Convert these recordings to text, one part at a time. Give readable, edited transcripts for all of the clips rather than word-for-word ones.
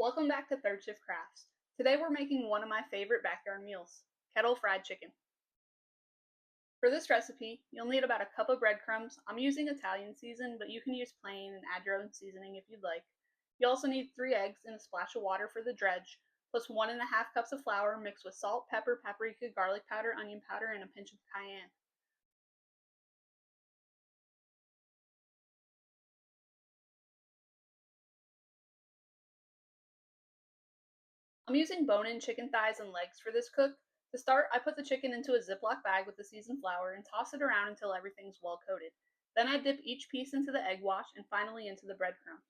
Welcome back to Third Shift Crafts. Today we're making one of my favorite backyard meals, kettle fried chicken. For this recipe, you'll need about a cup of breadcrumbs. I'm using Italian season, but you can use plain and add your own seasoning if you'd like. You also need 3 eggs and a splash of water for the dredge, plus 1.5 cups of flour mixed with salt, pepper, paprika, garlic powder, onion powder, and a pinch of cayenne. I'm using bone-in chicken thighs and legs for this cook. To start, I put the chicken into a Ziploc bag with the seasoned flour and toss it around until everything's well coated. Then I dip each piece into the egg wash and finally into the breadcrumbs.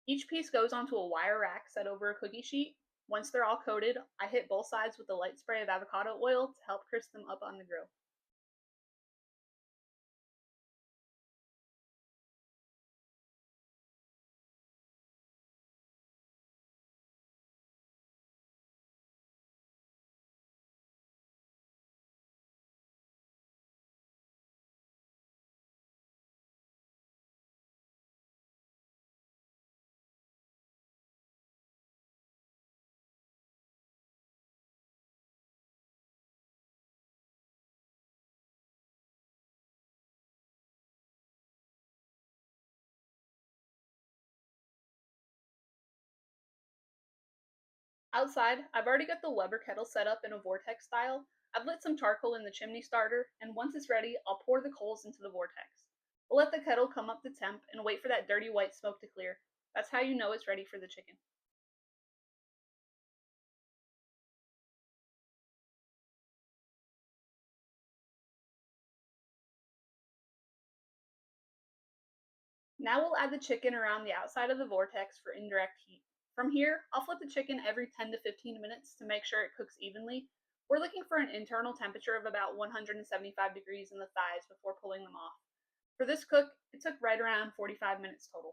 Each piece goes onto a wire rack set over a cookie sheet. Once they're all coated, I hit both sides with a light spray of avocado oil to help crisp them up on the grill. Outside, I've already got the Weber kettle set up in a vortex style. I've lit some charcoal in the chimney starter, and once it's ready, I'll pour the coals into the vortex. We'll let the kettle come up to temp and wait for that dirty white smoke to clear. That's how you know it's ready for the chicken. Now we'll add the chicken around the outside of the vortex for indirect heat. From here, I'll flip the chicken every 10 to 15 minutes to make sure it cooks evenly. We're looking for an internal temperature of about 175 degrees in the thighs before pulling them off. For this cook, it took right around 45 minutes total.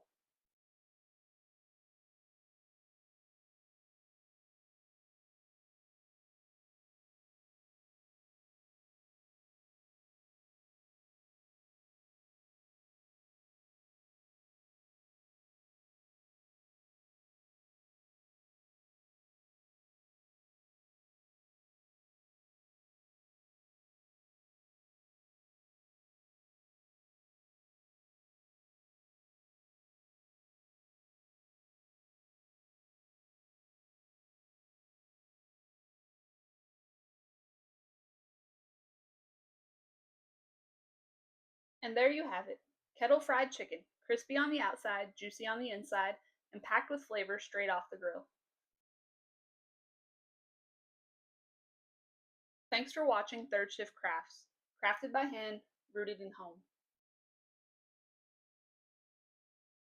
And there you have it, kettle fried chicken, crispy on the outside, juicy on the inside, and packed with flavor straight off the grill. Thanks for watching Third Shift Crafts, crafted by hand, rooted in home.